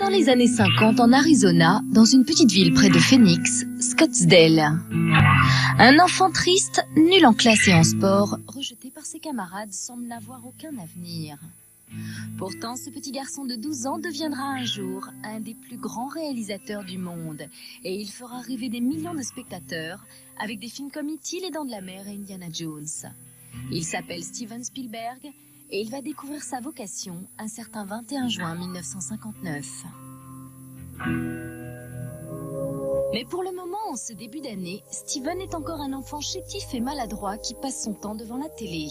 Dans les années 50, en Arizona, dans une petite ville près de Phoenix, Scottsdale. Un enfant triste, nul en classe et en sport, rejeté par ses camarades, semble n'avoir aucun avenir. Pourtant, ce petit garçon de 12 ans deviendra un jour un des plus grands réalisateurs du monde. Et il fera rêver des millions de spectateurs avec des films comme E.T., Les Dents de la Mer et Indiana Jones. Il s'appelle Steven Spielberg et il va découvrir sa vocation un certain 21 juin 1959. Mais pour le moment, en ce début d'année, Steven est encore un enfant chétif et maladroit qui passe son temps devant la télé.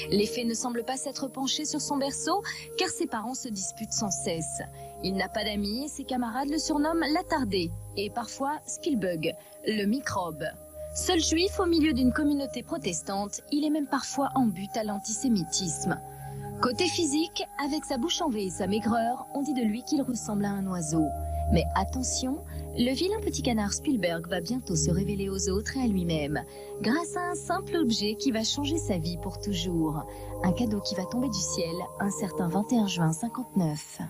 Les faits ne semblent pas s'être penchés sur son berceau, car ses parents se disputent sans cesse. Il n'a pas d'amis et ses camarades le surnomment l'attardé, et parfois Spielbug, le microbe. Seul juif au milieu d'une communauté protestante, il est même parfois en butte à l'antisémitisme. Côté physique, avec sa bouche en V et sa maigreur, on dit de lui qu'il ressemble à un oiseau. Mais attention, le vilain petit canard Spielberg va bientôt se révéler aux autres et à lui-même, grâce à un simple objet qui va changer sa vie pour toujours. Un cadeau qui va tomber du ciel un certain 21 juin 59.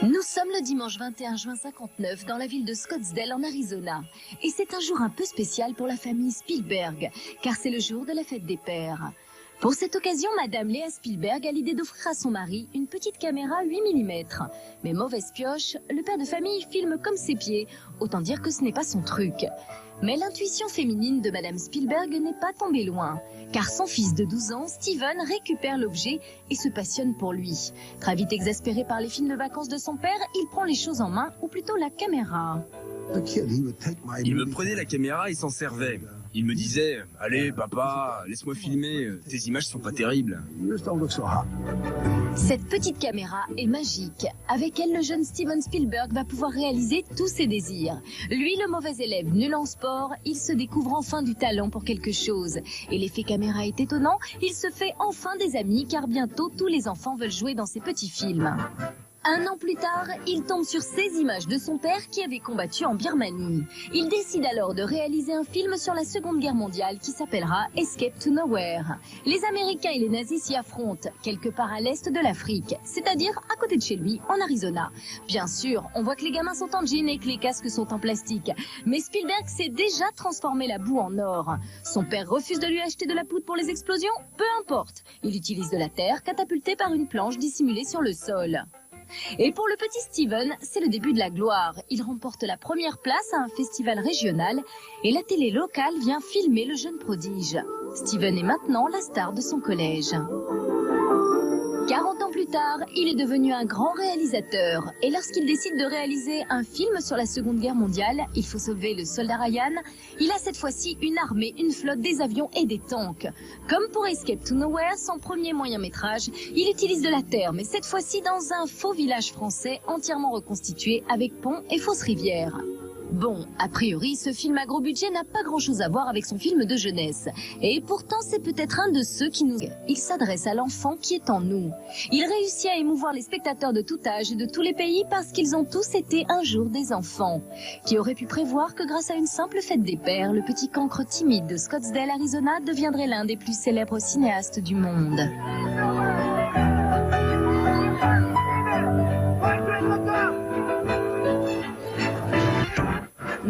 Nous sommes le dimanche 21 juin 59 dans la ville de Scottsdale en Arizona. Et c'est un jour un peu spécial pour la famille Spielberg, car c'est le jour de la fête des pères. Pour cette occasion, Madame Léa Spielberg a l'idée d'offrir à son mari une petite caméra 8 mm. Mais mauvaise pioche, le père de famille filme comme ses pieds, autant dire que ce n'est pas son truc. Mais l'intuition féminine de Madame Spielberg n'est pas tombée loin, car son fils de 12 ans, Steven, récupère l'objet et se passionne pour lui. Très vite exaspéré par les films de vacances de son père, il prend les choses en main, ou plutôt la caméra. Il me prenait la caméra et s'en servait. Il me disait « Allez, papa, laisse-moi filmer, tes images sont pas terribles. » Cette petite caméra est magique. Avec elle, le jeune Steven Spielberg va pouvoir réaliser tous ses désirs. Lui, le mauvais élève, nul en sport, il se découvre enfin du talent pour quelque chose. Et l'effet caméra est étonnant, il se fait enfin des amis, car bientôt tous les enfants veulent jouer dans ces petits films. Un an plus tard, il tombe sur ces images de son père qui avait combattu en Birmanie. Il décide alors de réaliser un film sur la Seconde Guerre mondiale qui s'appellera Escape to Nowhere. Les Américains et les nazis s'y affrontent, quelque part à l'est de l'Afrique, c'est-à-dire à côté de chez lui, en Arizona. Bien sûr, on voit que les gamins sont en jean et que les casques sont en plastique. Mais Spielberg s'est déjà transformé la boue en or. Son père refuse de lui acheter de la poudre pour les explosions, peu importe. Il utilise de la terre catapultée par une planche dissimulée sur le sol. Et pour le petit Steven, c'est le début de la gloire. Il remporte la première place à un festival régional et la télé locale vient filmer le jeune prodige. Steven est maintenant la star de son collège. 40 ans plus tard, il est devenu un grand réalisateur. Et lorsqu'il décide de réaliser un film sur la Seconde Guerre mondiale, Il faut sauver le soldat Ryan, il a cette fois-ci une armée, une flotte, des avions et des tanks. Comme pour Escape to Nowhere, son premier moyen-métrage, il utilise de la terre, mais cette fois-ci dans un faux village français entièrement reconstitué avec pont et fausses rivières. Bon, a priori, ce film à gros budget n'a pas grand-chose à voir avec son film de jeunesse. Et pourtant, c'est peut-être un de ceux qui nous... Il s'adresse à l'enfant qui est en nous. Il réussit à émouvoir les spectateurs de tout âge et de tous les pays parce qu'ils ont tous été un jour des enfants. Qui aurait pu prévoir que grâce à une simple fête des pères, le petit cancre timide de Scottsdale, Arizona, deviendrait l'un des plus célèbres cinéastes du monde.